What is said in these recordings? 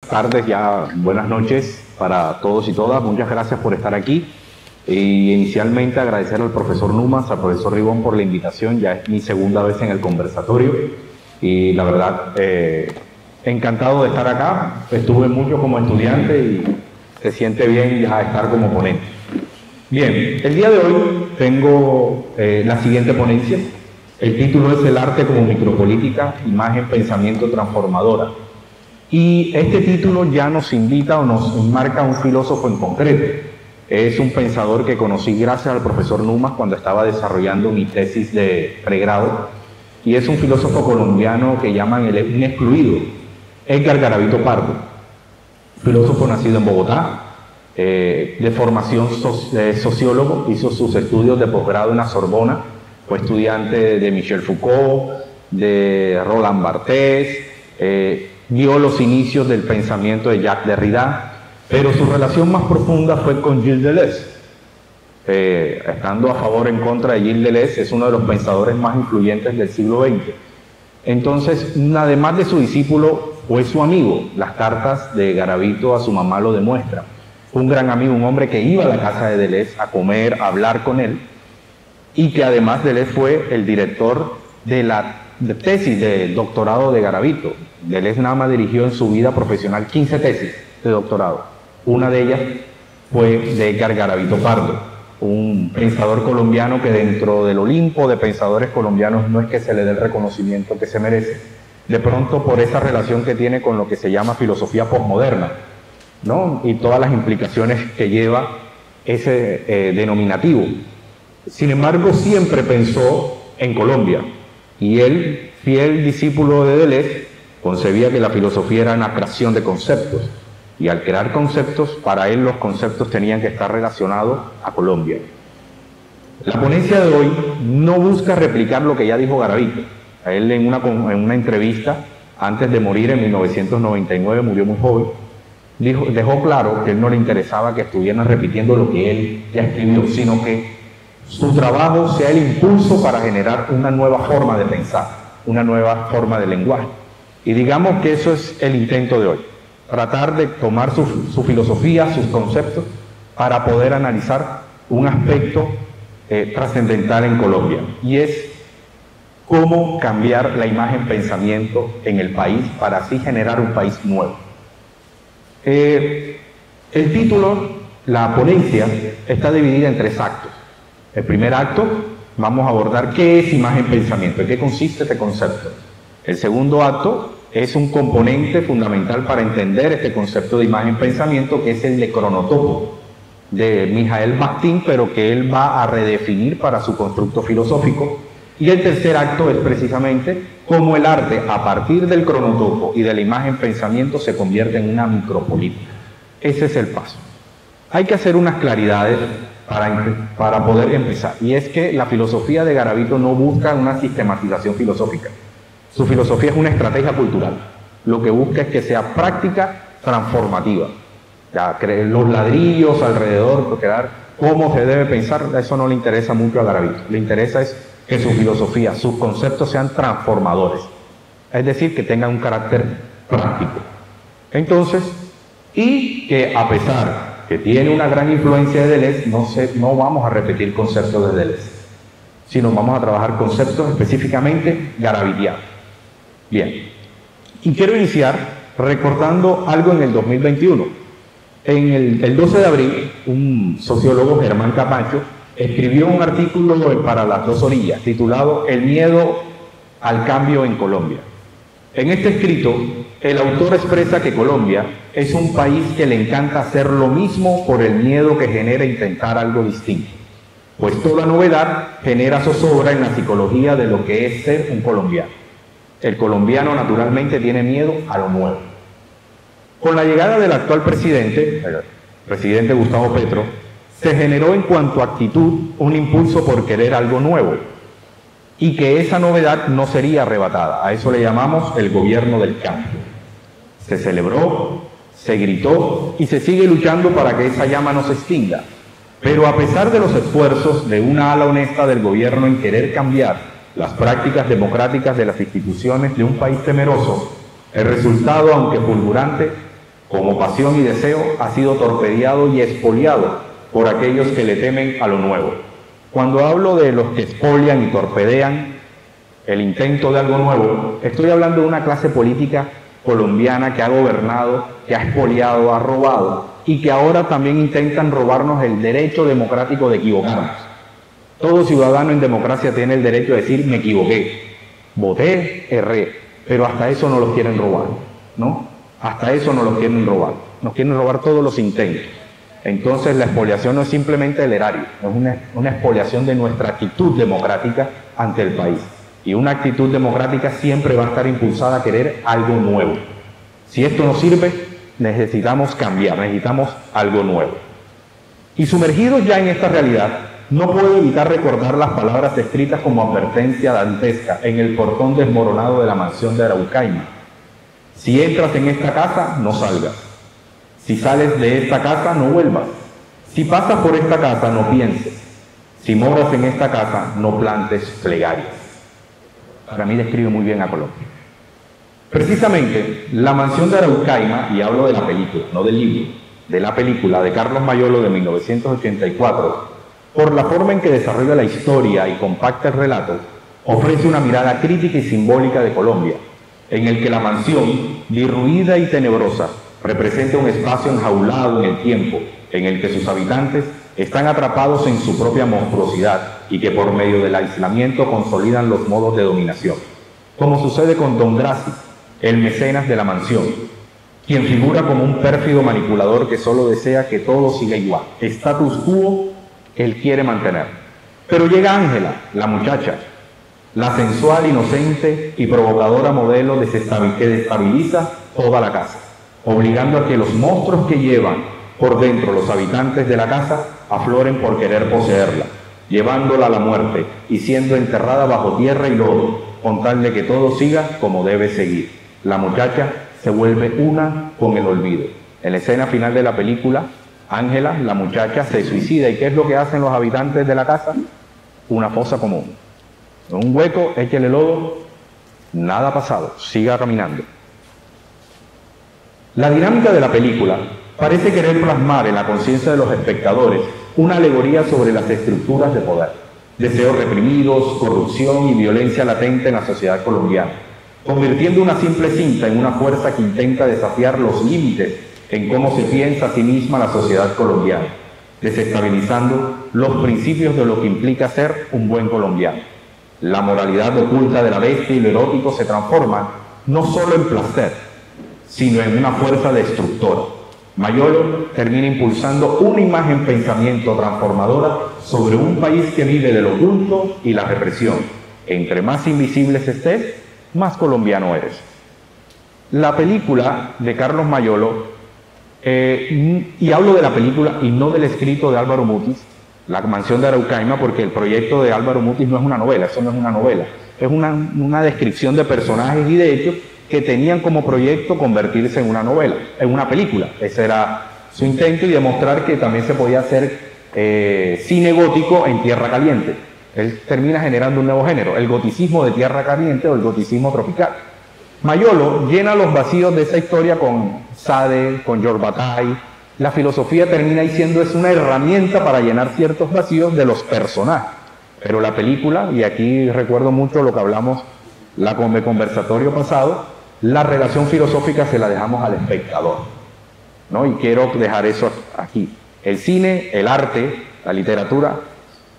tardes, ya buenas noches para todos y todas. Muchas gracias por estar aquí. Y inicialmente agradecer al profesor Numas, al profesor Ribón por la invitación. Ya es mi segunda vez en el conversatorio y la verdad encantado de estar acá. Estuve mucho como estudiante y se siente bien ya estar como ponente. Bien, el día de hoy tengo la siguiente ponencia. El título es El arte como micropolítica, imagen, pensamiento transformadora. Y este título ya nos invita o nos enmarca a un filósofo en concreto. Es un pensador que conocí gracias al profesor Numas cuando estaba desarrollando mi tesis de pregrado. Y es un filósofo colombiano que llaman el inexcluido, Edgar Garavito Pardo. Filósofo nacido en Bogotá, de formación sociólogo, hizo sus estudios de posgrado en la Sorbona, fue estudiante de Michel Foucault, de Roland Barthes, vio los inicios del pensamiento de Jacques Derrida, pero su relación más profunda fue con Gilles Deleuze. Estando a favor o en contra de Gilles Deleuze, es uno de los pensadores más influyentes del siglo XX. Entonces, además de su discípulo, fue su amigo. Las cartas de Garavito a su mamá lo demuestran. Fue un gran amigo, un hombre que iba a la casa de Deleuze a comer, a hablar con él, y que además Deleuze fue el director de la tesis de doctorado de Garavito. Deleuze nada más dirigió en su vida profesional 15 tesis de doctorado. Una de ellas fue de Edgar Garavito Pardo, un pensador colombiano que dentro del Olimpo de pensadores colombianos no es que se le dé el reconocimiento que se merece, de pronto por esa relación que tiene con lo que se llama filosofía posmoderna, ¿no? Y todas las implicaciones que lleva ese denominativo. Sin embargo, siempre pensó en Colombia, y él, fiel discípulo de Deleuze, concebía que la filosofía era una creación de conceptos, y al crear conceptos, para él los conceptos tenían que estar relacionados a Colombia. La ponencia de hoy no busca replicar lo que ya dijo Garavito. A él en una entrevista, antes de morir en 1999, murió muy joven, dejó claro que a él no le interesaba que estuvieran repitiendo lo que él ya escribió, sino que su trabajo sea el impulso para generar una nueva forma de pensar, una nueva forma de lenguaje. Y digamos que eso es el intento de hoy, tratar de tomar su filosofía, sus conceptos, para poder analizar un aspecto trascendental en Colombia, y es cómo cambiar la imagen-pensamiento en el país para así generar un país nuevo. El título, la ponencia, está dividida en 3 actos. El primer acto, vamos a abordar qué es imagen-pensamiento, en qué consiste este concepto. El segundo acto es un componente fundamental para entender este concepto de imagen-pensamiento, que es el de cronotopo, de Mijael Bakhtin, pero que él va a redefinir para su constructo filosófico. Y el tercer acto es precisamente cómo el arte, a partir del cronotopo y de la imagen-pensamiento, se convierte en una micropolítica. Ese es el paso. Hay que hacer unas claridades para poder empezar, y es que la filosofía de Garavito no busca una sistematización filosófica. Su filosofía es una estrategia cultural. Lo que busca es que sea práctica transformativa. Ya, los ladrillos alrededor, quedar cómo se debe pensar, eso no le interesa mucho a Garavito. Le interesa es que su filosofía, sus conceptos sean transformadores. Es decir, que tengan un carácter práctico. Entonces, y que a pesar que tiene una gran influencia de Deleuze, no vamos a repetir conceptos de Deleuze, sino vamos a trabajar conceptos específicamente garavitianos. Bien, y quiero iniciar recordando algo en el 2021. El 12 de abril, un sociólogo, Germán Camacho, escribió un artículo para Las Dos Orillas, titulado El miedo al cambio en Colombia. En este escrito, el autor expresa que Colombia es un país que le encanta hacer lo mismo por el miedo que genera intentar algo distinto, pues toda novedad genera zozobra en la psicología de lo que es ser un colombiano. El colombiano naturalmente tiene miedo a lo nuevo. Con la llegada del actual presidente, el presidente Gustavo Petro, se generó en cuanto a actitud un impulso por querer algo nuevo, y que esa novedad no sería arrebatada. A eso le llamamos el gobierno del cambio. Se celebró, se gritó y se sigue luchando para que esa llama no se extinga. Pero a pesar de los esfuerzos de una ala honesta del gobierno en querer cambiar las prácticas democráticas de las instituciones de un país temeroso, el resultado, aunque fulgurante, como pasión y deseo, ha sido torpedeado y expoliado por aquellos que le temen a lo nuevo. Cuando hablo de los que expolian y torpedean el intento de algo nuevo, estoy hablando de una clase política colombiana que ha gobernado, que ha expoliado, ha robado y que ahora también intentan robarnos el derecho democrático de equivocarnos. Todo ciudadano en democracia tiene el derecho de decir me equivoqué, voté, erré, pero hasta eso no los quieren robar, ¿no? Hasta eso no los quieren robar, nos quieren robar todos los intentos. Entonces la expoliación no es simplemente el erario, es una expoliación de nuestra actitud democrática ante el país. Y una actitud democrática siempre va a estar impulsada a querer algo nuevo. Si esto no sirve, necesitamos cambiar, necesitamos algo nuevo. Y sumergidos ya en esta realidad, no puedo evitar recordar las palabras escritas como advertencia dantesca en el portón desmoronado de la mansión de Araucaima. Si entras en esta casa, no salgas. Si sales de esta casa, no vuelvas. Si pasas por esta casa, no pienses. Si moras en esta casa, no plantes plegarias. Para mí describe muy bien a Colombia. Precisamente, la mansión de Araucaima, y hablo de la película, no del libro, de la película de Carlos Mayolo de 1984, por la forma en que desarrolla la historia y compacta el relato, ofrece una mirada crítica y simbólica de Colombia, en el que la mansión, derruida y tenebrosa, representa un espacio enjaulado en el tiempo, en el que sus habitantes están atrapados en su propia monstruosidad y que por medio del aislamiento consolidan los modos de dominación. Como sucede con Don Graci, el mecenas de la mansión, quien figura como un pérfido manipulador que solo desea que todo siga igual. Status quo, él quiere mantener. Pero llega Ángela, la muchacha, la sensual, inocente y provocadora modelo que destabiliza toda la casa, obligando a que los monstruos que llevan por dentro los habitantes de la casa afloren por querer poseerla, llevándola a la muerte y siendo enterrada bajo tierra y lodo, con tal de que todo siga como debe seguir. La muchacha se vuelve una con el olvido. En la escena final de la película, Ángela, la muchacha, se suicida. ¿Y qué es lo que hacen los habitantes de la casa? Una fosa común. En un hueco, échele lodo, nada ha pasado, siga caminando. La dinámica de la película parece querer plasmar en la conciencia de los espectadores una alegoría sobre las estructuras de poder, deseos reprimidos, corrupción y violencia latente en la sociedad colombiana, convirtiendo una simple cinta en una fuerza que intenta desafiar los límites en cómo se piensa a sí misma la sociedad colombiana, desestabilizando los principios de lo que implica ser un buen colombiano. La moralidad oculta de la bestia y lo erótico se transforman no solo en placer, sino en una fuerza destructora. Mayolo termina impulsando una imagen pensamiento transformadora sobre un país que vive del oculto y la represión. Entre más invisibles estés, más colombiano eres. La película de Carlos Mayolo, y hablo de la película y no del escrito de Álvaro Mutis, La mansión de Araucaima, porque el proyecto de Álvaro Mutis no es una novela, eso no es una novela, es una descripción de personajes y de hechos que tenían como proyecto convertirse en una novela, en una película. Ese era su intento y demostrar que también se podía hacer cine gótico en tierra caliente. Él termina generando un nuevo género, el goticismo de tierra caliente o el goticismo tropical. Mayolo llena los vacíos de esa historia con Sade, con George Bataille. La filosofía termina diciendo es una herramienta para llenar ciertos vacíos de los personajes. Pero la película, y aquí recuerdo mucho lo que hablamos en el conversatorio pasado, la relación filosófica se la dejamos al espectador, ¿no? Y quiero dejar eso aquí. El cine, el arte, la literatura,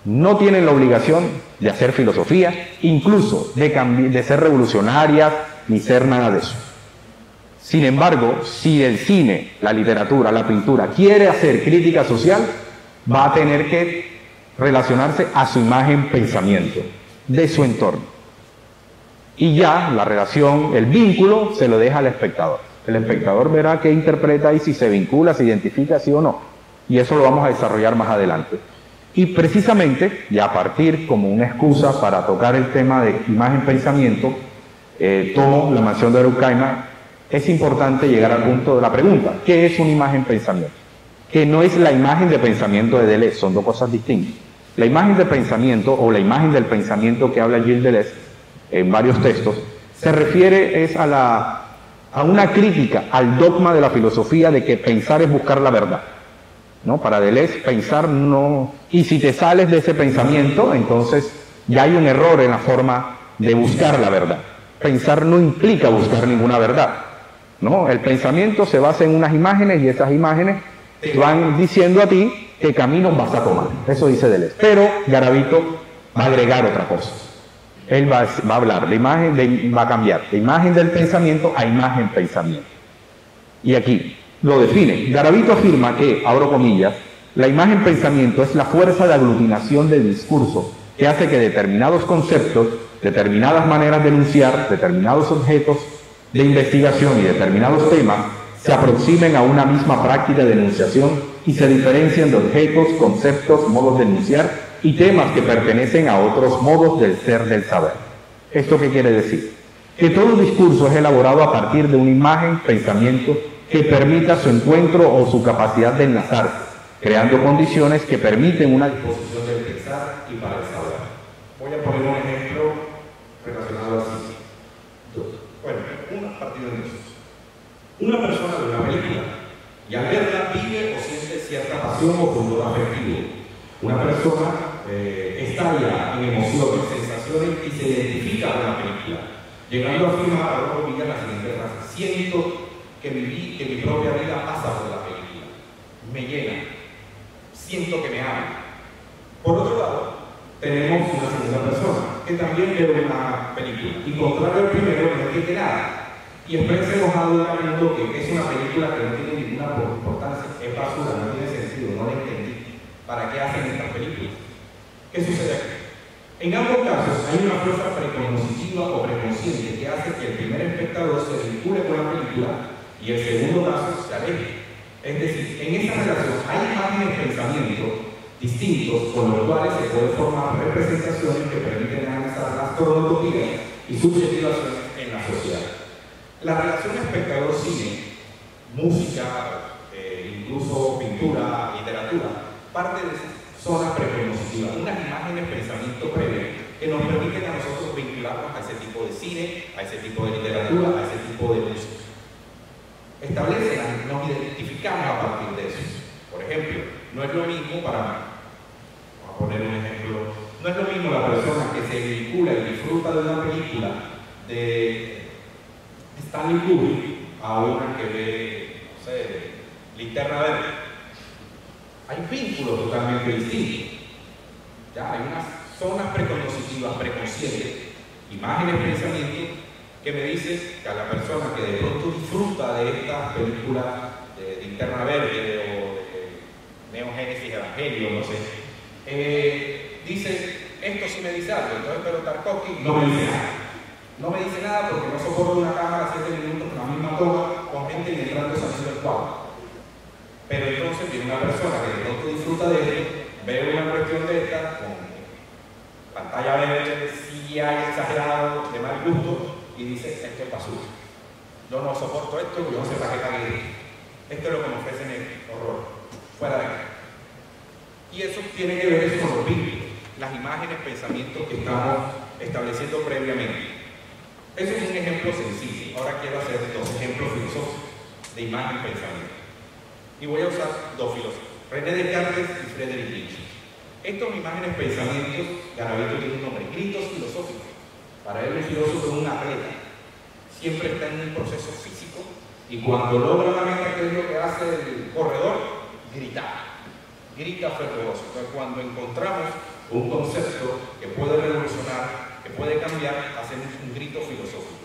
no tienen la obligación de hacer filosofía, incluso de ser revolucionarias, ni ser nada de eso. Sin embargo, si el cine, la literatura, la pintura quiere hacer crítica social, va a tener que relacionarse a su imagen pensamiento, de su entorno. Y ya la relación, el vínculo, se lo deja al espectador. El espectador verá qué interpreta y si se vincula, se identifica, sí o no. Y eso lo vamos a desarrollar más adelante. Y precisamente, ya a partir como una excusa para tocar el tema de imagen-pensamiento, tomo La mansión de Araucaima, es importante llegar al punto de la pregunta, ¿qué es una imagen-pensamiento? Que no es la imagen de pensamiento de Deleuze, son dos cosas distintas. La imagen de pensamiento o la imagen del pensamiento que habla Gilles Deleuze en varios textos, se refiere es a a una crítica al dogma de la filosofía de que pensar es buscar la verdad. ¿No? Para Deleuze, pensar no... Y si te sales de ese pensamiento, entonces ya hay un error en la forma de buscar la verdad. Pensar no implica buscar ninguna verdad, ¿no? El pensamiento se basa en unas imágenes y esas imágenes te van diciendo a ti qué caminos vas a tomar. Eso dice Deleuze. Pero Garavito va a agregar otra cosa. Él va a hablar de imagen, va a cambiar de imagen del pensamiento a imagen pensamiento. Y aquí lo define. Garavito afirma que, abro comillas, la imagen pensamiento es la fuerza de aglutinación del discurso que hace que determinados conceptos, determinadas maneras de enunciar, determinados objetos de investigación y determinados temas se aproximen a una misma práctica de enunciación y se diferencian de objetos, conceptos, modos de enunciar y temas que pertenecen a otros modos del ser del saber. ¿Esto qué quiere decir? Que todo discurso es elaborado a partir de una imagen, pensamiento, que permita su encuentro o su capacidad de enlazarse, creando condiciones que permiten una disposición del pensar y para el saber. Voy a poner un ejemplo relacionado así. Bueno, a partir de eso. Una persona ve una película y al verla vive o siente cierta pasión o furor afectivo. Una persona estalla en emociones, sensaciones y se identifica con la película, llegando a afirmar a una vida la siguiente frase: siento que mi propia vida pasa por la película, me llena, siento que me ama. Por otro lado, tenemos una segunda persona que también ve una película y, contrario al primero, no entiende nada y expresa enojado diciendo que es una película que no tiene ninguna importancia, es basura, no tiene sentido, no la entendí. ¿Para qué hacen estas películas? ¿Qué sucede aquí? En ambos casos hay una fuerza precognitiva o preconsciente que hace que el primer espectador se vincule con la película y el segundo caso se aleje. Es decir, en esta relación hay imágenes de pensamiento distintos con los cuales se pueden formar representaciones que permiten analizar las cronologías y subjetivaciones en la sociedad. La relación espectador-cine, música, incluso pintura, literatura, parte de esas zonas precognitivas, unas imágenes de pensamiento previo que nos permiten a nosotros vincularnos a ese tipo de cine, a ese tipo de literatura, a ese tipo de música. Establecen, nos identificamos a partir de eso. Por ejemplo, no es lo mismo vamos a poner un ejemplo, no es lo mismo la persona que se vincula y disfruta de una película de Stanley Kubrick a una que ve, no sé, Linterna Verde. Hay vínculos totalmente distintos. Ya hay unas zonas precognitivas, preconscientes, imágenes, pensamientos, que me dicen que a la persona que de pronto disfruta de estas películas de Linterna Verde o de Neo Génesis Evangelio, no sé, dice, esto sí me dice algo, entonces, pero Tarkovsky no me dice nada. No me dice nada porque no soporto una cámara 7 minutos con la misma toma, con gente y entrando saliendo del cuadro. Pero entonces viene una persona que de pronto disfruta de esto, ve una cuestión de esta, con pantalla verde, CGI exagerado, de mal gusto, y dice, esto es basura. Yo no soporto esto, yo no sé para qué cagué. Esto es lo que me ofrecen el horror. Fuera de aquí. Y eso tiene que ver con los vínculos, las imágenes, pensamientos que estamos estableciendo previamente. Eso es un ejemplo sencillo. Ahora quiero hacer dos ejemplos filosóficos de imagen y pensamiento. Y voy a usar dos filósofos, René Descartes y Friedrich Nietzsche. Estos imágenes, pensamientos, Garavito tiene un nombre, gritos filosóficos. Para él, el filósofo es un atleta. Siempre está en un proceso físico y cuando logra la meta, ¿qué es lo que hace el corredor? Gritar. Grita fervoroso. Entonces, cuando encontramos un concepto que puede revolucionar, que puede cambiar, hacemos un grito filosófico.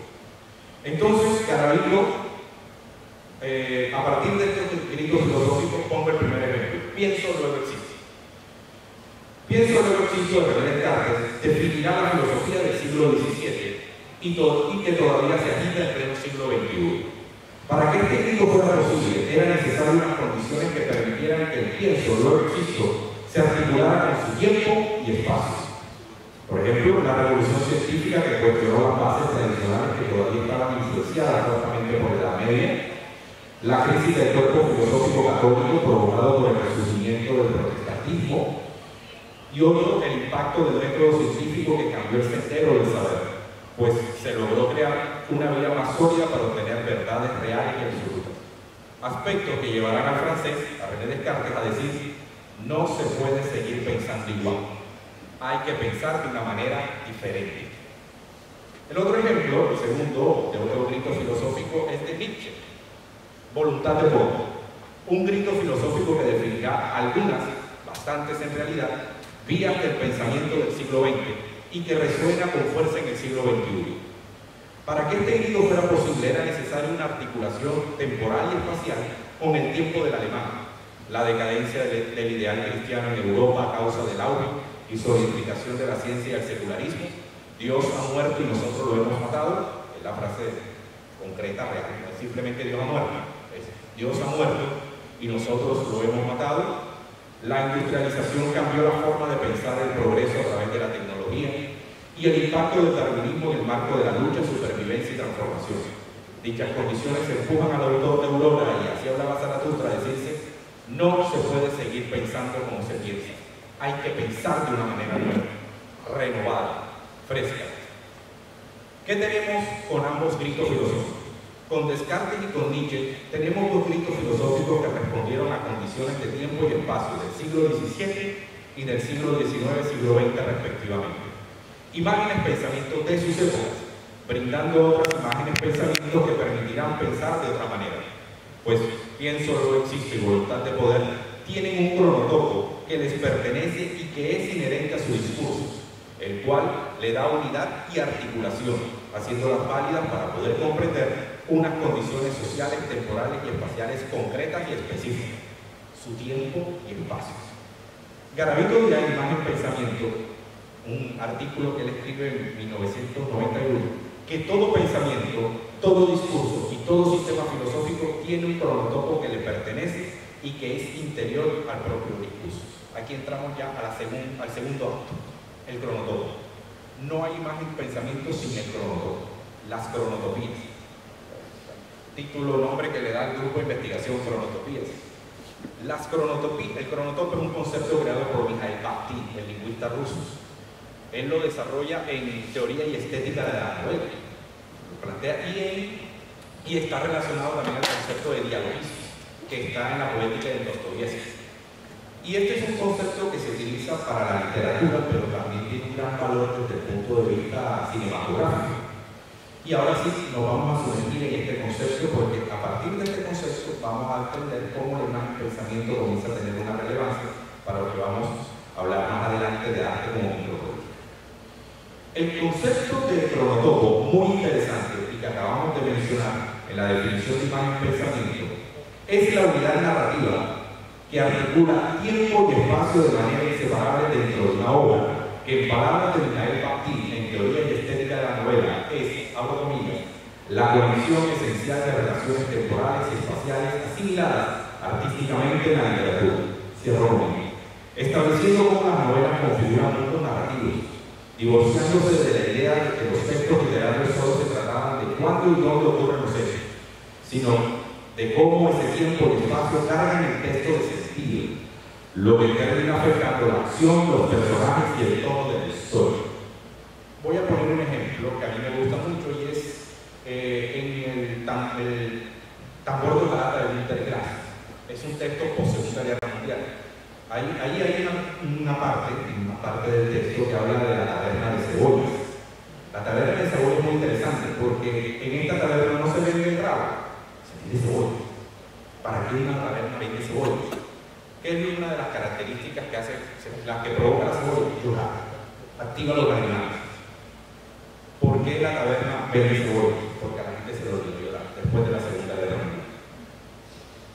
Entonces, Garavito, a partir de estos gritos filosóficos, pongo el primer ejemplo. Pienso, luego existo. Pienso, luego existo de René Descartes definirá la filosofía del siglo XVII y que todavía se agita en pleno siglo XXI. Para que este grito fuera posible, eran necesarias unas condiciones que permitieran que el pienso, luego existo, se articulara con su tiempo y espacio. Por ejemplo, la revolución científica que cuestionó las bases tradicionales que todavía estaban influenciadas fuertemente por la Edad Media, la crisis del cuerpo filosófico católico provocado por el resurgimiento del protestantismo y otro, el impacto del método científico que cambió el sendero del saber. pues se logró crear una vía más sólida para obtener verdades reales y absolutas. Aspectos que llevarán al francés, a René Descartes, a decir: no se puede seguir pensando igual, hay que pensar de una manera diferente. El otro ejemplo, el segundo, de otro grito filosófico, es de Nietzsche, voluntad de poder. Un grito filosófico que definirá algunas, bastantes en realidad, vías del pensamiento del siglo XX y que resuena con fuerza en el siglo XXI. Para que este grito fuera posible era necesaria una articulación temporal y espacial con el tiempo del alemán, la decadencia del ideal cristiano en Europa a causa del auge y solidificación de la ciencia y el secularismo. Dios ha muerto y nosotros lo hemos matado, es la frase concreta, real, no es simplemente Dios ha muerto, es Dios ha muerto y nosotros lo hemos matado. La industrialización cambió la forma de pensar el progreso a través de la tecnología y el impacto del darwinismo en el marco de la lucha, supervivencia y transformación. Dichas condiciones empujan al autor de Aurora, y así hablaba Zaratustra, a decirse: no se puede seguir pensando como se piensa, hay que pensar de una manera nueva, renovada, fresca. ¿Qué tenemos con ambos gritos filosóficos? Con Descartes y con Nietzsche tenemos dos gritos filosóficos que respondieron a condiciones de tiempo y espacio del siglo XVII y del siglo XIX, siglo XX respectivamente. Imágenes, pensamientos de sus épocas, brindando otras imágenes, pensamientos que permitirán pensar de otra manera. Pues quien solo existe y voluntad de poder tienen un cronotopo que les pertenece y que es inherente a su discurso, el cual le da unidad y articulación, haciéndolas válidas para poder comprender unas condiciones sociales, temporales y espaciales concretas y específicas, su tiempo y espacio. Garavito dirá en Imagen Pensamiento, un artículo que él escribe en 1991, que todo pensamiento, todo discurso y todo sistema filosófico tiene un cronotopo que le pertenece y que es interior al propio discurso. Aquí entramos ya al segundo acto, el cronotopo. No hay imagen pensamiento sin el cronotopo, las cronotopías. Título, nombre que le da el grupo de investigación, cronotopías. Las cronotopías, el cronotopo es un concepto creado por Mikhail Bakhtin, el lingüista ruso. Él lo desarrolla en Teoría y Estética de la Novela. Lo plantea y está relacionado también al concepto de dialogismo, que está en la poética de Dostoyevski. Y este es un concepto que se utiliza para la literatura, pero también tiene un gran valor desde el punto de vista cinematográfico. Y ahora sí, nos vamos a sumergir en este concepto, porque a partir de este concepto vamos a entender cómo la imagen pensamiento comienza a tener una relevancia para lo que vamos a hablar más adelante de arte como micropolítica. El concepto de cronotopo, muy interesante y que acabamos de mencionar en la definición de imagen pensamiento, es la unidad narrativa que articula tiempo y espacio de manera inseparable dentro de una obra, que en palabras de Mikhail Bakhtin, en Teoría y Estética de la Novela, es, abro comillas, la conexión esencial de relaciones temporales y espaciales asimiladas artísticamente en la literatura, cierro comillas, estableciendo cómo las novelas configuran mundos narrativos, divorciándose de la idea de que los textos literarios solo se trataban de cuándo y dónde ocurren los hechos, sino de cómo ese tiempo y espacio cargan el texto de sentido, lo que termina afectando la acción, los personajes y el tono de la historia. Voy a poner un ejemplo que a mí me gusta mucho y es en el Tambor de Plata de Günter Grass. Es un texto post-Segunda Guerra Mundial. Ahí hay una parte del texto que habla de la taberna de cebollas. La taberna de cebollas es muy interesante porque en esta taberna no se vende el rabo, se vende cebolla. ¿Para qué una taberna vende cebollas? ¿Qué es una de las características que hace, las que provoca la cebolla? Llorar, activa los animales. ¿Por qué la taberna vende cebollas? Porque a la gente se lo olvidó llorar después de la Segunda Guerra Mundial.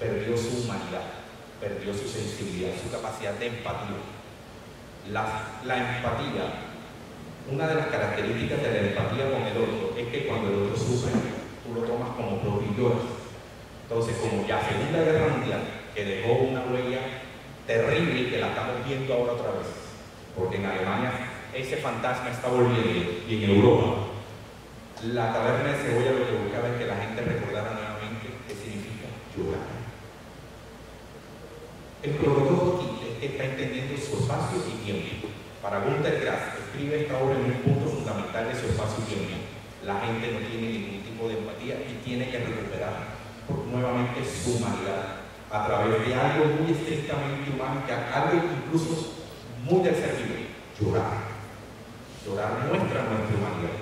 Perdió su humanidad, perdió su sensibilidad, su capacidad de empatía. La empatía, una de las características de la empatía con el otro es que cuando el otro sufre, tú lo tomas como propio y lloras. Entonces, como ya Segunda Guerra Mundial, que dejó una huella terrible y que la estamos viendo ahora otra vez, porque en Alemania ese fantasma está volviendo y en Europa la taberna de cebolla lo que buscaba es que la gente recordara nuevamente qué significa llorar. El cronotopo aquí está entendiendo su espacio y tiempo. Para Günter Grass escribe esta obra en un punto fundamental de su espacio y tiempo. la gente no tiene ningún tipo de empatía y tiene que recuperar nuevamente su humanidad a través de algo muy estrictamente humano, que algo incluso muy del ser humano: llorar. Llorar muestra nuestra humanidad.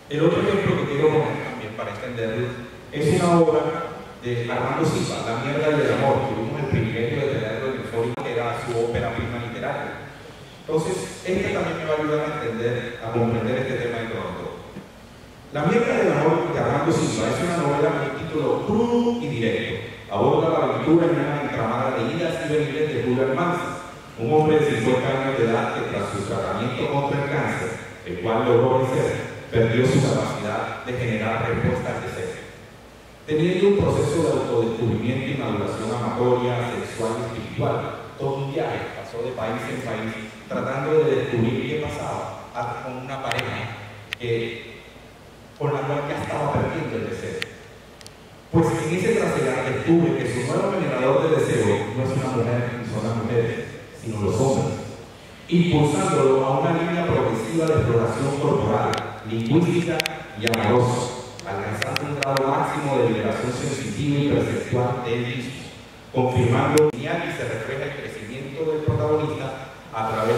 El otro ejemplo que quiero poner también para entenderlo es una obra de Armando Silva, La mierda y el amor. Tuvimos el privilegio de tenerlo en el foro, que era su ópera prima literaria. Entonces, este también me va a ayudar a entender, a comprender este tema de cronotopo. La mierda del amor de Armando Silva es una novela con un título crudo y directo. Aborda la aventura en una entramada de idas y venidas de Julio Almanza, un hombre de 50 años de edad que, tras su tratamiento contra el cáncer, el cual logró vencer, perdió su capacidad de generar respuestas de ser. Teniendo un proceso de autodescubrimiento y maduración amatoria, sexual y espiritual, todo un viaje, pasó de país en país, tratando de descubrir qué pasaba con una pareja con la cual ya estaba perdiendo el deseo. Pues en ese trasegar descubre que su nuevo generador de deseo no es una mujer ni son las mujeres, sino los hombres, impulsándolo a una línea progresiva de exploración corporal, lingüística y amorosa, alcanzando un grado máximo de liberación sensitiva y perceptual de él mismo, confirmando y se refleja el crecimiento del protagonista a través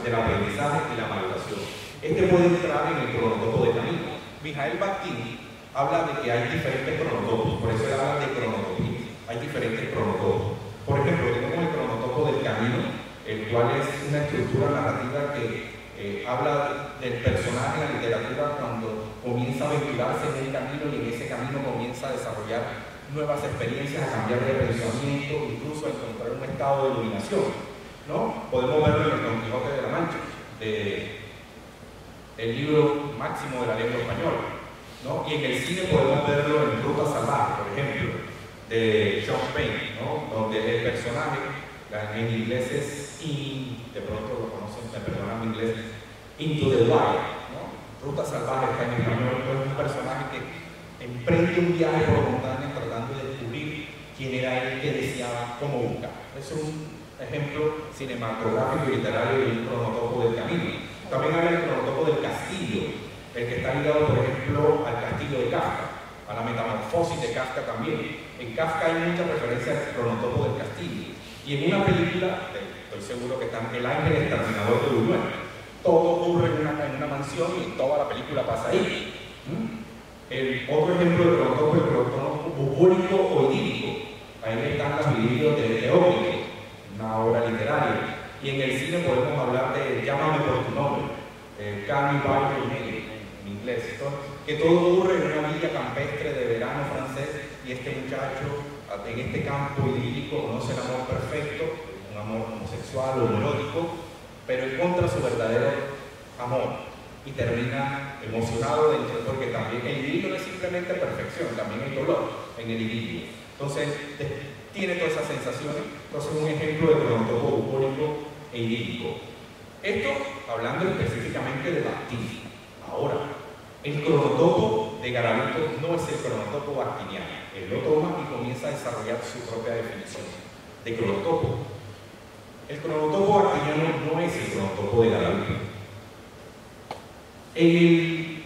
del aprendizaje y la maduración. Este puede entrar en el cronotopo de camino. Mijael Bakhtin habla de que hay diferentes cronotopos, por eso él habla de cronotopía. Hay diferentes cronotopos. Por ejemplo, tenemos el cronotopo del camino, el cual es una estructura narrativa que habla del personaje en la literatura cuando comienza a aventurarse en un camino y en ese camino comienza a desarrollar nuevas experiencias, a cambiar de pensamiento, incluso a encontrar un estado de iluminación, ¿no? Podemos verlo en el Don Quijote de la Mancha, el libro máximo de la lengua española, ¿no? Y en el cine podemos verlo en Ruta Salvaje, por ejemplo, de Sean Penn, ¿no? Donde el personaje, en inglés es de pronto lo conocen, me perdonan mi inglés, Into the Wild, ¿no? Ruta Salvaje está en español, es un personaje que emprende un viaje por montaña tratando de descubrir quién era él, que deseaba, cómo buscar. Es un ejemplo cinematográfico y literario de un cronotopo del camino. También hay el cronotopo del castillo, el que está ligado, por ejemplo, al castillo de Kafka, a la metamorfosis de Kafka también. En Kafka hay mucha referencia al cronotopo del castillo. Y en una película, estoy seguro que está El ángel exterminador de Buñuel. Todo ocurre en una mansión y toda la película pasa ahí. El otro ejemplo de cronotopo es el cronotopo bubónico o idílico. Ahí están los idilios de Teócrito, una obra literaria. Y en el cine podemos hablar de Llámame por tu nombre, Call Me by Your Name, en inglés, que todo ocurre en una villa campestre de verano francés y este muchacho en este campo idílico conoce el amor perfecto, un amor homosexual o erótico, pero encuentra su verdadero amor y termina emocionado dentro, porque también el idilio no es simplemente perfección, también hay dolor en el idilio. Entonces, tiene todas esas sensaciones. Entonces, un ejemplo de cronotopo bubónico e idílico. Esto hablando específicamente de Bakhtin. Ahora, el cronotopo de Garavito no es el cronotopo bakhtiniano. Él lo toma y comienza a desarrollar su propia definición de cronotopo. El cronotopo bakhtiniano no es el cronotopo de Garavito. En el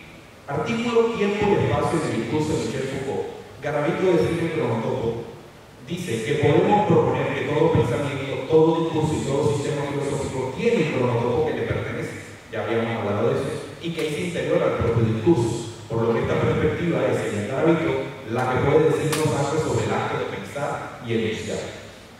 artículo Tiempo y Espacio en el discurso de Michel Foucault, Garavito define el cronotopo. Dice que podemos proponer que todo pensamiento, todo discurso y todo sistema filosófico tiene un cronotopo que le pertenece. Ya habíamos hablado de eso. Y que es interior al propio discurso. Por lo que esta perspectiva es, en el Garavito, la que puede decirnos algo sobre el acto de pensar y enunciar.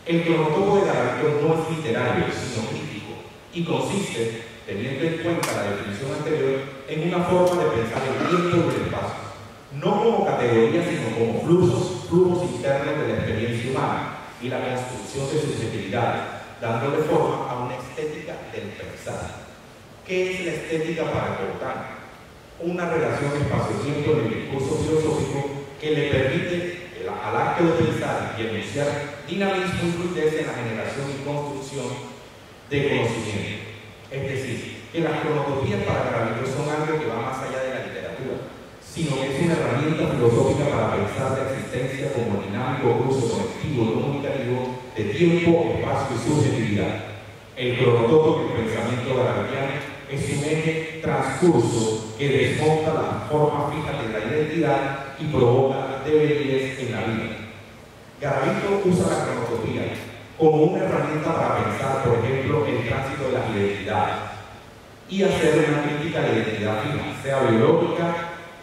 El cronotopo de Garavito no es literario, sino crítico. Y consiste, teniendo en cuenta la definición anterior, en una forma de pensar el tiempo y el espacio. No como categorías, sino como flujos internos de la experiencia humana y la construcción de subjetividades, dándole forma a una estética del pensar. ¿Qué es la estética para Cortana? Una relación espacio-tiempo en el discurso filosófico que le permite al acto de pensar y enunciar dinamismo y fluidez en la generación y construcción de conocimiento. Es decir, que las cronotopías para Garavito son algo que va más allá de la literatura, sino que es una herramienta filosófica para pensar la existencia como dinámico cruce conectivo y comunicativo de tiempo, espacio y subjetividad. El cronotopo del pensamiento garavitiano es un eje transcurso que desmonta la forma fija de la identidad y provoca deberes en la vida. Garavito usa la cronotopía como una herramienta para pensar, por ejemplo, el tránsito de las identidades y hacer una crítica de la identidad fija, sea biológica,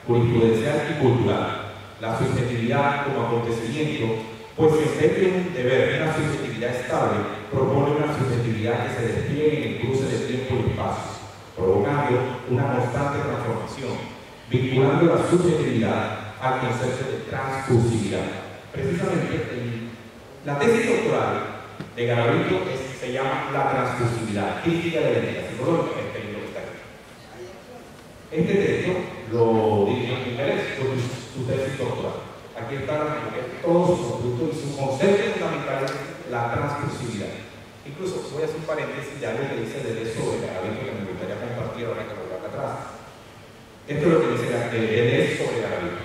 jurisprudencial y cultural. La subjetividad como acontecimiento, pues en vez de ver una subjetividad estable, propone una subjetividad que se despliegue en el cruce de tiempo y espacio, provocando una constante transformación, vinculando la subjetividad al concepto de transcursividad. Precisamente, la tesis doctoral de Garavito se llama La transcursividad, crítica de la identidad psicológica, este libro que está aquí. Este texto lo dirigió en interés por su tesis doctoral. Aquí está todo su conducto y su concepto fundamental es la transcursividad. Incluso voy a hacer un paréntesis de algo que dice Deleuze sobre Garavito que me gustaría compartir ahora que lo veo acá atrás. Esto es lo que dice Deleuze sobre Garavito.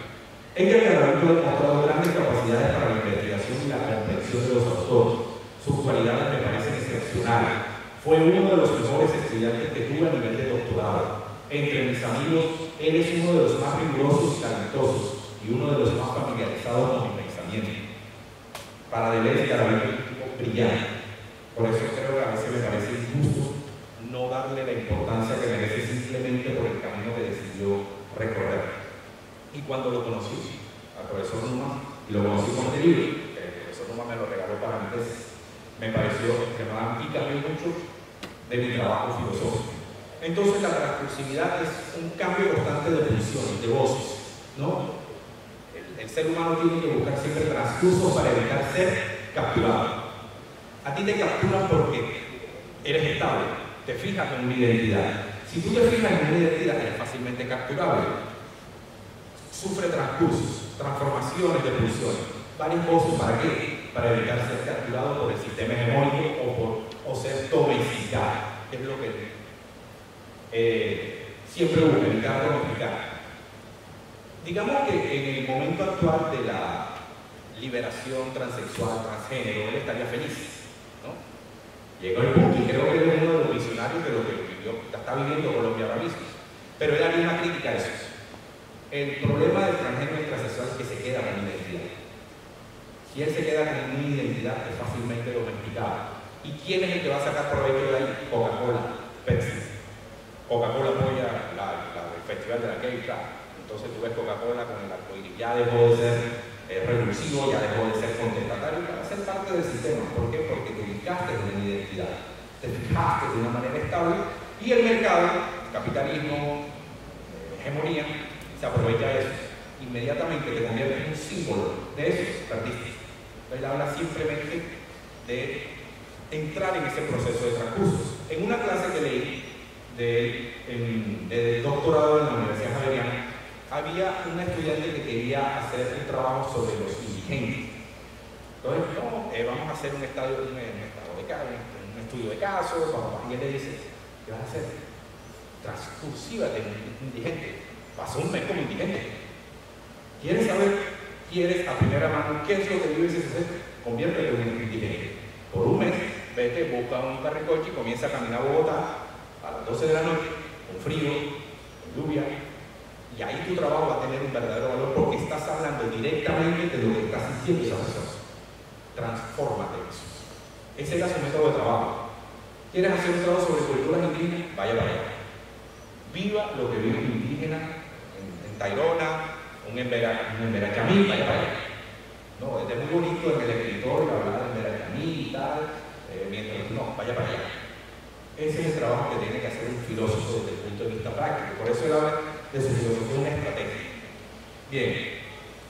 Es que Garavito ha demostrado grandes capacidades para la investigación y la comprensión de los autores. Sus cualidades me parecen excepcionales. Fue uno de los mejores estudiantes que tuve a nivel de doctorado. Entre mis amigos, él es uno de los más rigurosos y talentosos y uno de los más familiarizados con mi pensamiento. Para Deleuze, Garavito es un tipo brillante. Por eso creo que a veces me parece injusto no darle la importancia que merece simplemente por el camino que decidió recorrer. Y cuando lo conocí, al profesor Numa, y lo conocí con este libro, que el profesor Numa me lo regaló para mi tesis, me pareció extremadamente y cambió mucho de mi trabajo filosófico. Entonces la transcursividad es un cambio constante de funciones, de voces, ¿no? El ser humano tiene que buscar siempre transcursos para evitar ser capturado. A ti te capturan porque eres estable, te fijas en una identidad. Si tú te fijas en una identidad, eres fácilmente capturable. Sufre transcursos, transformaciones de pulsiones, varias voces. ¿Para qué? Para evitar ser capturado por el sistema hegemónico o ser domesticado, que es lo que siempre busca, evitar domesticar. Digamos que en el momento actual de la liberación transexual, transgénero, él estaría feliz, ¿no? Llegó el punto y creo que él es uno de los visionarios de lo que está viviendo Colombia ahora mismo. Pero él haría una crítica a eso. El problema del transgénero y transexual es que se queda con una identidad. Si él se queda con una identidad, es fácilmente domesticado. ¿Y quién es el que va a sacar provecho de ahí? Coca-Cola, Pepsi. Coca-Cola apoya el festival de la Gay Pride. Entonces tú ves Coca-Cola con el arcoíris. Ya dejó de ser revulsivo, ya dejó de ser contestatario para ser parte del sistema. ¿Por qué? Porque te ubicaste en una identidad. Te fijaste de una manera estable y el mercado, capitalismo, hegemonía, se aprovecha de eso. Inmediatamente te convierte en un símbolo de eso, perdiste. Entonces habla simplemente de entrar en ese proceso de transcursos. En una clase que leí de doctorado en la Universidad Javeriana, había una estudiante que quería hacer un trabajo sobre los indigentes. Entonces, no, vamos a hacer un estudio de casos, y él le dice, ¿qué vas a hacer? Transcursiva de un indigente. Pasó un mes como indigente. ¿Quieres saber? ¿Quieres a primera mano qué es lo que vives y hacer? Conviértete en un indigente. Por un mes, vete, busca un carricoche y comienza a caminar a Bogotá a las 12 de la noche, con frío, con lluvia, y ahí tu trabajo va a tener un verdadero valor porque estás hablando directamente de lo que estás sintiendo esa persona. Transfórmate en eso. Ese era su método de trabajo. ¿Quieres hacer un trabajo sobre culturas indígenas? Vaya para allá. Viva lo que vive un indígena en Tayrona, un Emberacamí, vaya para allá. No, es muy bonito en el escritorio hablar de Emberacamí y tal, mientras no, vaya para allá. Ese es el trabajo que tiene que hacer un filósofo desde el punto de vista práctico. Por eso él habla de su filosofía una estrategia. Bien,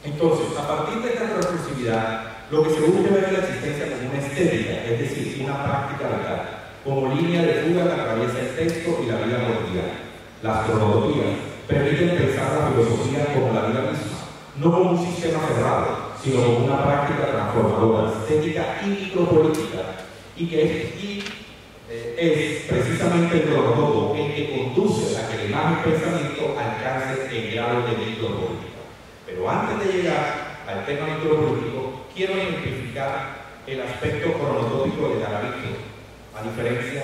entonces, a partir de esta transcursividad, lo que se busca es ver la existencia como una estética, es decir, una práctica vital, como línea de fuga que atraviesa el texto y la vida cotidiana. Las cronotopías permiten pensar la filosofía como la vida misma, no como un sistema cerrado, sino como una práctica transformadora, estética y micropolítica, y que es precisamente el cronotopo el que conduce a que la imagen pensamiento alcance el grado de micropolítica. Pero antes de llegar al tema micropolítico, quiero ejemplificar el aspecto cronotópico de Garavito, a diferencia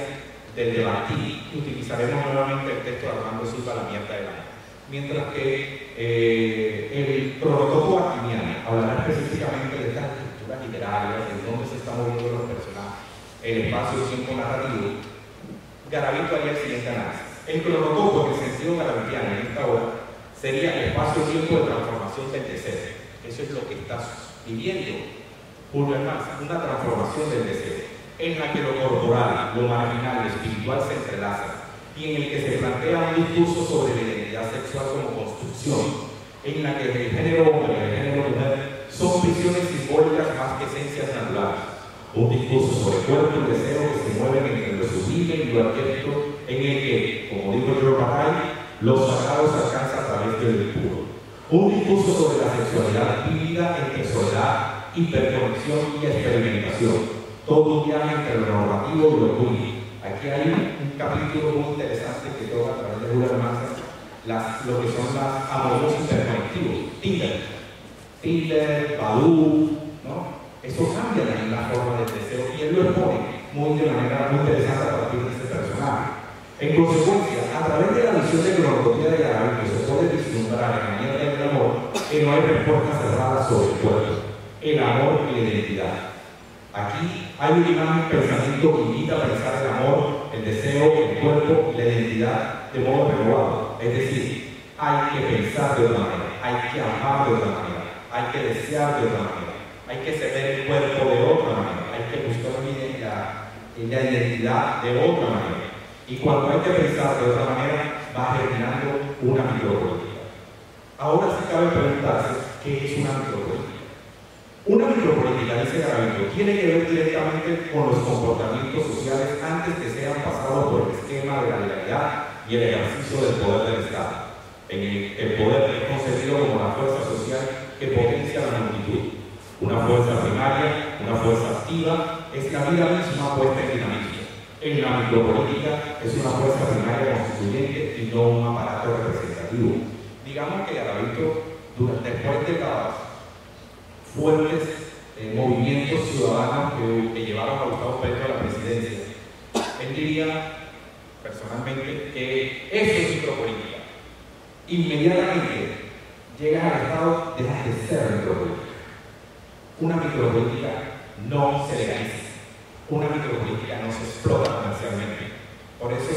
del de Martí, y utilizaremos nuevamente el texto de Armando Silva, La mierda del amor. mientras que el cronotopo aquiniano hablará específicamente de estas estructuras literarias, de dónde se están moviendo los personajes, el espacio-tiempo narrativo. Garavito haría el siguiente análisis. El cronotopo, en el sentido garavitiano en esta obra, sería el espacio-tiempo de transformación del deseo. Eso es lo que está viviendo Julio Almanza, una transformación del deseo, en la que lo corporal, lo marginal, lo espiritual se entrelazan, y en el que se plantea un discurso sobre la identidad sexual como construcción, en la que el género hombre y el género mujer son visiones simbólicas más que esencias naturales. Un discurso sobre cuerpo y deseo que se mueven entre lo sublime y lo arquetípico, en el que, como dijo George Bataille, lo sagrado se alcanza a través del impuro. Un discurso sobre la sexualidad vivida entre soledad, hiperconexión y experimentación. Todo un viaje entre lo normativo y lo oculto. Aquí hay un capítulo muy interesante que toca a través de Julio Almanza lo que son las amores interconectivos. Tinder, Badoo, ¿no? Eso cambia la forma del deseo y él lo expone de manera muy interesante a partir de este personaje. En consecuencia, a través de la visión de cronotopía de Garavito se puede vislumbrar en la mierda del amor que no hay respuesta cerrada sobre el cuerpo, el amor y la identidad. Aquí hay un imagen pensamiento que invita a pensar el amor, el deseo, el cuerpo y la identidad de modo renovado. Es decir, hay que pensar de otra manera, hay que amar de otra manera, hay que desear de otra manera. Hay que ver el cuerpo de otra manera, hay que buscar la identidad de otra manera. Y cuando hay que pensar de otra manera, va generando una micropolítica. Ahora sí cabe preguntarse, ¿qué es una micropolítica? Una micropolítica, dice Garavito, tiene que ver directamente con los comportamientos sociales antes que sean pasados por el esquema de la legalidad y el ejercicio del poder del Estado. El poder es concebido como la fuerza social que potencia la multitud. Una fuerza primaria, una fuerza activa, es la vida misma puesta en dinamismo. En la micropolítica es una fuerza primaria constituyente y no un aparato representativo. Digamos que Garavito, después de los fuertes movimientos ciudadanos que llevaron a Gustavo Petro a la presidencia, él diría personalmente que eso es micropolítica. Inmediatamente llegas al Estado, dejas de ser micropolítica. Una micropolítica no se legaliza, una micropolítica no se explota comercialmente. Por eso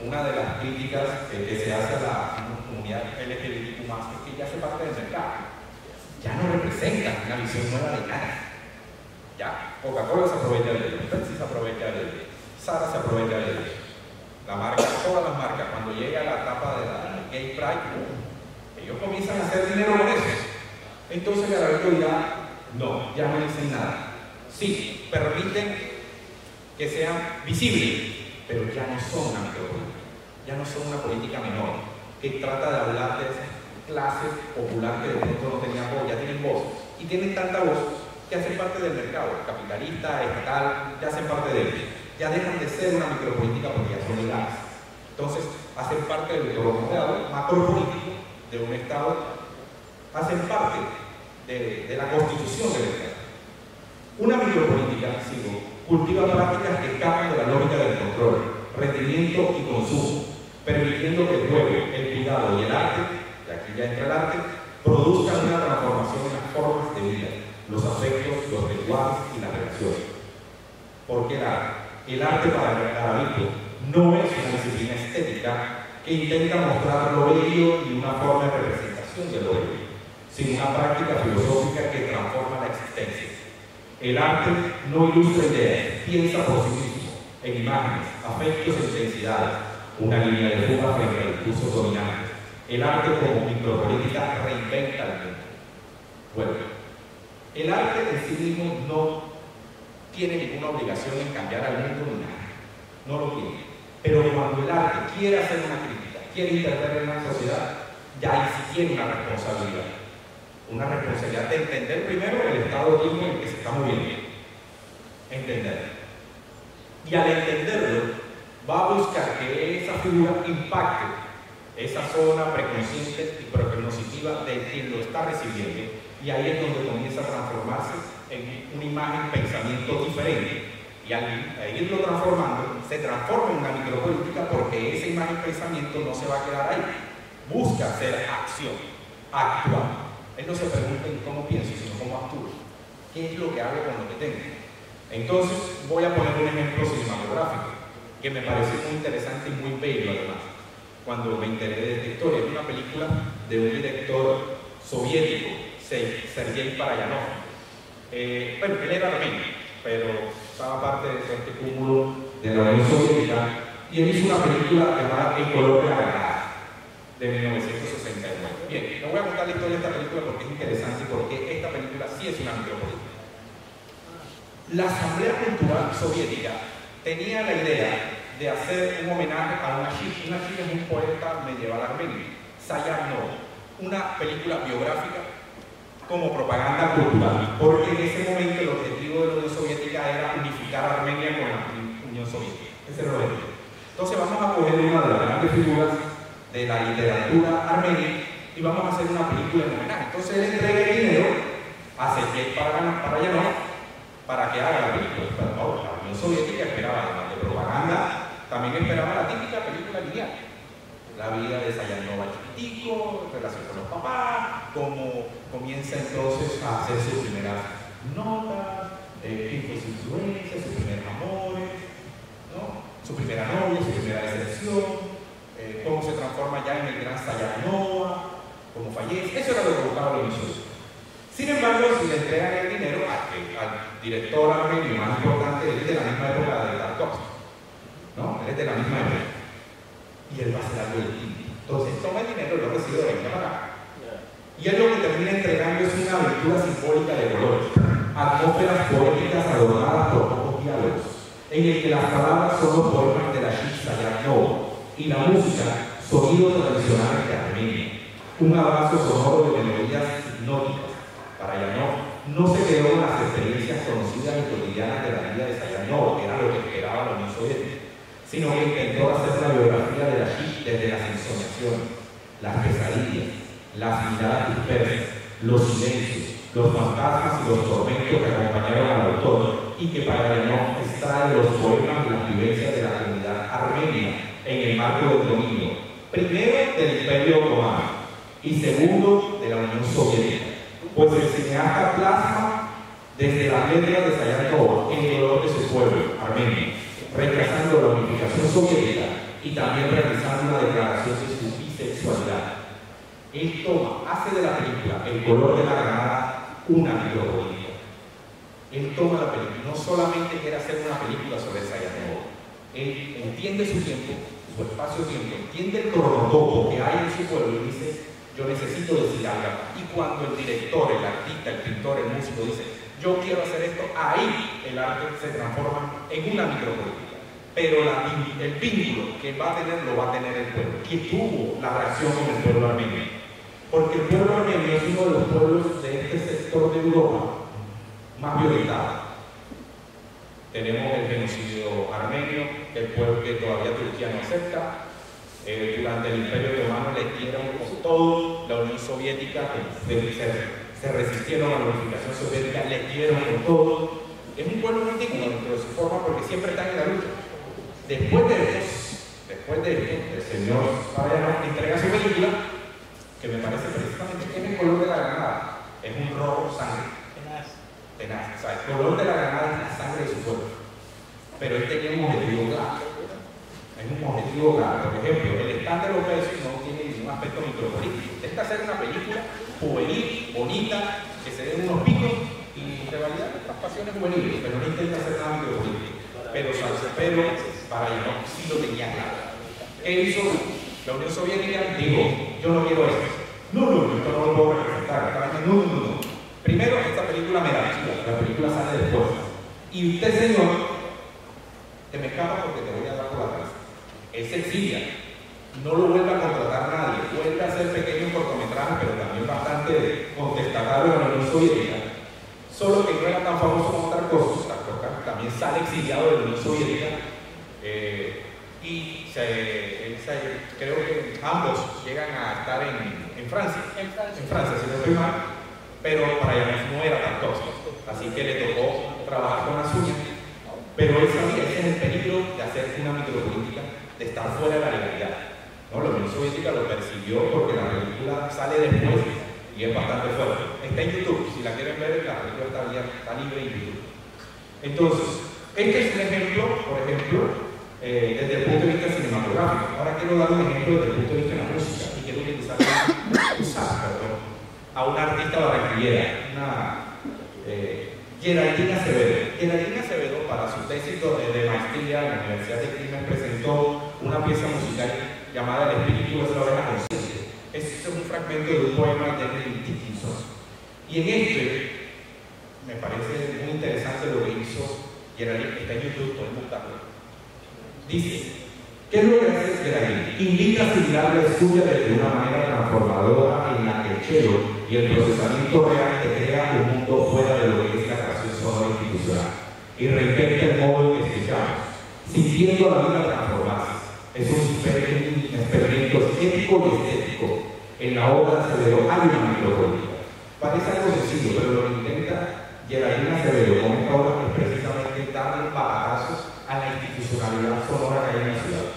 una de las críticas que se hace a la comunidad LGBTQ+, es que ya hace parte del mercado, ya no representa una visión nueva de nada. Ya, Coca-Cola se aprovecha de ello, Pepsi se aprovecha de ello, Sara se aprovecha de ello. La marca, todas las marcas, cuando llega la etapa de la Gay Pride, ellos comienzan a hacer dinero con eso. Entonces Garavito dirá, no, ya no dicen nada. Sí, permiten que sean visibles, pero ya no son una micropolítica, ya no son una política menor, que trata de hablar de esa clase popular que de pronto no tenían voz, ya tienen voz, y tienen tanta voz que hacen parte del mercado, capitalista, estatal, ya hacen parte de él, ya dejan de ser una micropolítica porque ya son legales. Entonces, hacen parte del modelo macropolítico de un Estado, hacen parte de la constitución del Estado. Una micropolítica, cultiva prácticas que escapan de la lógica del control, rendimiento y consumo, permitiendo que el juego, el cuidado y el arte, y aquí ya entra el arte, produzcan una transformación en las formas de vida, los afectos, los rituales y las relaciones. Porque el arte para Garavito no es una disciplina estética que intenta mostrar lo bello y una forma de representación de lo bello, sino una práctica filosófica que transforma la existencia. El arte no ilustra ideas, piensa por sí mismo, en imágenes, afectos e intensidades, una línea de fuga frente al discurso dominante. El arte como micropolítica reinventa el mundo. Bueno, el arte en sí mismo no tiene ninguna obligación en cambiar al mundo ni nada, no lo tiene. Pero cuando el arte quiere hacer una crítica, quiere intervenir en una sociedad, ya ahí sí tiene una responsabilidad. Una responsabilidad de entender primero el estado mismo en el que se está moviendo. Entender. Y al entenderlo, va a buscar que esa figura impacte esa zona preconsciente y precognitiva de quien lo está recibiendo. Y ahí es donde comienza a transformarse en una imagen, pensamiento diferente. Y al irlo transformando, se transforma en una micropolítica porque esa imagen, pensamiento no se va a quedar ahí. busca hacer acción, actuar. Él no se pregunta en cómo pienso, sino cómo actúo. ¿Qué es lo que hago con lo que tengo? Entonces, voy a poner un ejemplo cinematográfico que me parece muy interesante y muy bello además. Cuando me enteré de esta historia, es una película de un director soviético, Sergei Parajanov. Bueno, él era armenio, pero estaba parte de este cúmulo de la Unión Soviética, y él hizo una película llamada El color de la granada, de 1969. Bien, no voy a contar la historia de esta película porque es interesante y porque esta película sí es una micropolítica. La Asamblea Cultural Soviética tenía la idea de hacer un homenaje a una chica. Una chica es un poeta medieval armenio, Sayar-Nov, una película biográfica como propaganda cultural, porque en ese momento el objetivo de la Unión Soviética era unificar a Armenia con la Unión Soviética. Ese era el objetivo. Entonces vamos a coger una de las grandes figuras de la literatura armenia y vamos a hacer una película en homenaje. Entonces él entrega el dinero a Sergei Parajanov para que haga la película. Pero no, la Unión Soviética esperaba, además de propaganda, también esperaba la típica película lineal. La vida de Sayar-Nov chiquitico, relación con los papás, cómo comienza entonces a hacer sus primeras notas, quién fue su influencia, sus primeros amores, ¿no? Su primera novia, su primera decepción, cómo se transforma ya en el gran Sayar-Nov, cómo fallece. Eso era lo que buscaba la Unión Soviética. Sin embargo, si le entregan el dinero al director armenio más importante, él es de la misma época de Tarkovsky, ¿no? Él es de la misma época. Y él va a hacer algo distinto. Entonces, toma el dinero y lo recibe de 20 para acá. Y él lo que termina entregando es una aventura simbólica de colores, atmósferas poéticas adornadas por pocos diálogos, en el que las palabras son los poemas de la Shik Sayar-Nov y la música, sonidos tradicionales de Armenia. Un abrazo sonoro de melodías hipnóticas. Parajanov no se quedó con las experiencias conocidas y cotidianas de la vida de Sayar-Nov, que era lo que esperaba la Unión Soviética, sino que intentó hacer la biografía de la Shik desde las ensoñaciones, las pesadillas, las miradas dispersas, los silencios, los fantasmas y los tormentos que acompañaron al autor y que Parajanov extrae de los poemas y las vivencias de la comunidad armenia en el marco del dominio, primero del Imperio Otomano y segundo de la Unión Soviética. Pues el cineasta plasma desde las letras de Sayar-Nov en el dolor de su pueblo, Armenia, rechazando la unificación soviética y también realizando una declaración de su bisexualidad. Él hace de la película El color de la granada una micropolítica. Él toma la película, no solamente quiere hacer una película sobre Sayar-Nov, él entiende su tiempo, su espacio-tiempo, entiende el cronotopo que hay en su pueblo y dice: yo necesito decir algo. Y cuando el director, el artista, el pintor, el músico dice: yo quiero hacer esto, ahí el arte se transforma en una micropolítica. Pero el vínculo que va a tener, lo va a tener el pueblo. ¿Quién tuvo la reacción con el pueblo armenio? Porque el pueblo armenio es uno de los pueblos de este sector de Europa más violentado. Tenemos el genocidio armenio, el pueblo que todavía Turquía no acepta. Durante el Imperio Otomano les dieron con todo, la Unión Soviética se resistieron a la unificación soviética, les dieron con todo. Es un pueblo muy digno dentro de su forma porque siempre están en la lucha. Después de esto, el señor Parajanov entrega su película, que me parece precisamente que es el color de la granada, es un rojo sangre. Tenaz. O sea, el color de la granada es la sangre de su pueblo. Pero él tenía un objetivo claro. Es un objetivo claro. Por ejemplo, el stand de los besos no tiene ningún aspecto micropolítico. Intenta hacer una película juvenil, bonita, que se den unos picos y rivalidad otras pasiones juveniles, pero no intenta hacer nada micropolítico. Pero Parajanov sí lo tenía claro. ¿Qué hizo la Unión Soviética? Dijo: yo no quiero esto. No, esto no lo puedo representar. No. Primero, esta película me la chica, la película sale después. Y usted, señor, te me escapa porque te voy a dar por la cabeza. Él se exilia, no lo vuelve a contratar nadie, vuelve a hacer pequeños cortometrajes, pero también bastante contestatarios en la Unión Soviética. Solo que no era tan famoso como Tarkovsky, también sale exiliado de la Unión Soviética, creo que ambos llegan a estar en Francia, si no estoy mal, pero Parajanov no era Tarkovsky, así que le tocó trabajar con las uñas. Pero él sabía, ese es el peligro de hacer una micropolítica, de estar fuera de la legalidad. ¿no? La Unión Soviética lo persiguió porque la película sale después y es bastante fuerte. Está en YouTube, si la quieren ver, la película está libre en YouTube. Entonces, este es un ejemplo, por ejemplo, desde el punto de vista cinematográfico. Ahora quiero dar un ejemplo desde el punto de vista de la música y quiero usar a una artista barranquillera, Geraldine Acevedo. Geraldine Acevedo, para su tesis de maestría en la Universidad de Quilmes, presentó una pieza musical llamada El espíritu es la oveja consciente. Este es un fragmento de un poema de Henry Dickinson. Y en este, me parece muy interesante lo que hizo Geraldine, está en YouTube, pueden buscarlo. Dice, ¿qué es lo que hace Geraldine? Invita a asimilar la escucha de una manera transformadora en la que el cello y el procesamiento real te crea un mundo fuera de lo que es la creación sonora institucional y reinventa el modo en que escuchamos, sintiendo la vida transformarse. Es un experimento ético y estético. En la obra de Acevedo hay una micropolítica. Parece algo sencillo, pero lo que intenta Geraldine Acevedo con esta obra es precisamente darle patatazos a la institucionalidad sonora que hay en la ciudad.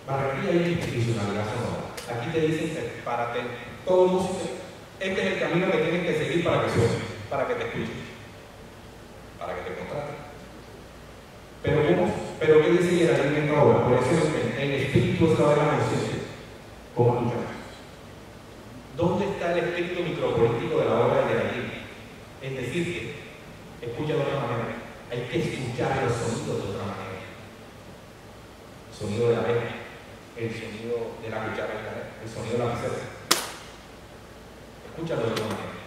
Barranquilla hay una institucionalidad sonora. Aquí te dicen que para todo músico, este es el camino que tienes que seguir para que suene, para que te escuchen, para que te contraten. Pero ¿cómo? ¿Pero qué dice Geraldine en esta obra? Por eso el espíritu es la oveja consciente. ¿Cómo escuchamos? ¿Dónde está el espíritu micropolítico de la obra de Geraldine? Es decir, que escucha de otra manera. Hay que escuchar los sonidos de otra manera. El sonido de la abeja, el sonido de la cuchara, el sonido de la pecera. Escúchalo de otra manera.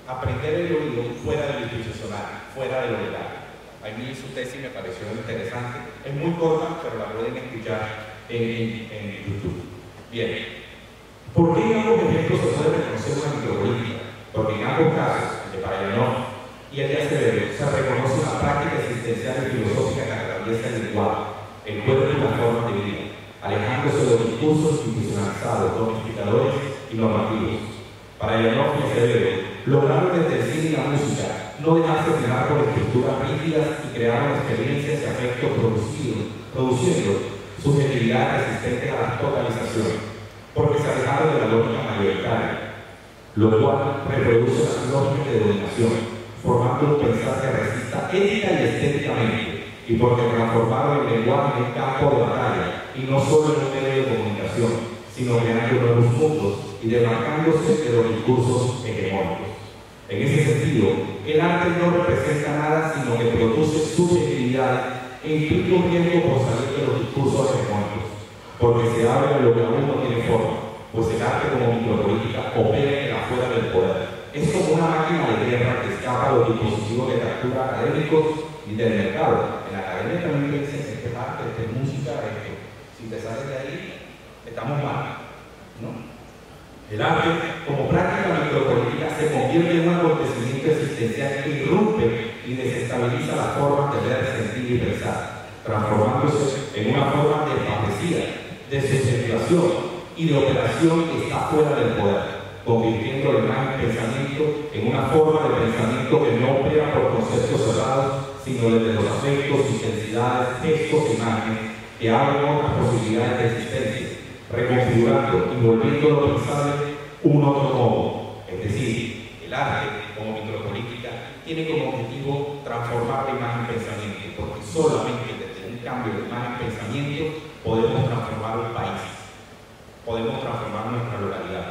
Aprender el oído fuera de lo institucional, fuera de lo legal. A mí su tesis me pareció interesante. Es muy corta, pero la pueden escuchar en YouTube. Bien. ¿Por qué en ambos ejemplos se puede reconocer una micropolítica? Porque en ambos casos, el de Paredenó y el de Acevedo, se reconoce una práctica existencial y filosófica que atraviesa el lenguaje, el cuerpo y las formas de vida, alejándose de los discursos institucionalizados, domesticadores y normativos. Paredenó y Acevedo lograron desde el cine y la música no dejarse fijar por estructuras rígidas y crearon experiencias y afectos produciendo subjetividades resistentes a la totalización, porque se alejaron de la lógica mayoritaria, lo cual reproduce las lógicas de dominación, formando un pensar que resista ética y estéticamente, y porque transformaron el lenguaje en un campo de batalla, y no solo en un medio de comunicación, sino creando nuevos mundos y demarcándose de los discursos hegemónicos. En ese sentido, el arte no representa nada, sino que produce subjetividad e implica un riesgo por salir de los discursos hegemónicos, porque se habla de lo que aún no tiene forma, pues el arte como micropolítica opera en la fuera del poder. Es como una máquina de guerra que escapa a los dispositivos de captura académicos y del mercado. En la academia también te dicen, este es arte, este es música, esto. Si te sales de ahí, estamos mal, ¿no? El arte, como práctica micropolítica, se convierte en un acontecimiento existencial que irrumpe y desestabiliza las formas de ver, sentir y pensar, transformándose en una forma de fantasía, de subjetivación y de operación que está fuera del poder, convirtiendo el gran pensamiento en una forma de pensamiento que no opera por conceptos cerrados, sino desde los afectos, intensidades, textos e imágenes que abren otras posibilidades de existencia, reconfigurando y volviendo lo pensable un otro modo. Es decir, el arte como micropolítica tiene como objetivo transformar la imagen pensamiento, porque solamente desde un cambio de imagen pensamiento podemos transformar un país, podemos transformar nuestra localidad.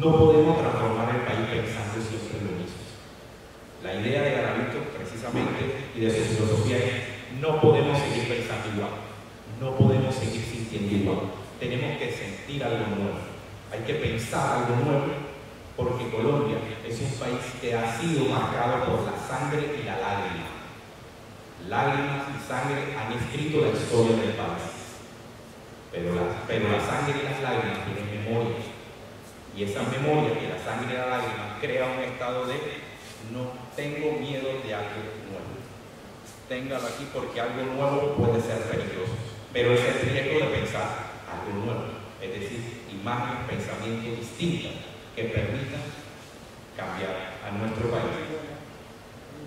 No podemos transformar el país pensando siempre en lo mismo. La idea de Garavito, precisamente, y de su filosofía es: no podemos seguir pensando igual, no podemos seguir sintiendo igual. Tenemos que sentir algo nuevo, hay que pensar algo nuevo, porque Colombia es un país que ha sido marcado por la sangre y la lágrima. Lágrimas y sangre han escrito la historia del país, pero la sangre y las lágrimas tienen memoria, y esa memoria y la sangre y la lágrima crea un estado de no tengo miedo de algo nuevo. Téngalo aquí porque algo nuevo puede ser peligroso, pero es el riesgo de pensar algo nuevo, es decir, imágenes, pensamientos distintos que permitan cambiar a nuestro país.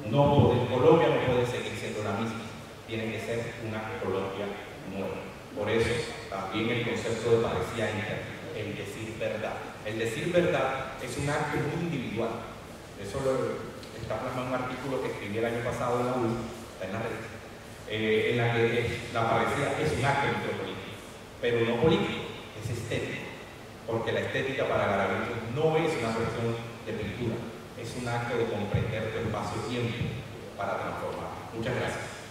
Colombia no puede seguir siendo la misma, tiene que ser una Colombia nueva. Por eso también el concepto de parecía el decir verdad. El decir verdad es un acto muy individual. Eso está plasmado en un artículo que escribí el año pasado en la U, está en la red, en la que la parecía es un acto político, pero no político, es estético, porque la estética para Garavito no es una cuestión de pintura, es un acto de comprender tu espacio-tiempo para transformar. Muchas gracias.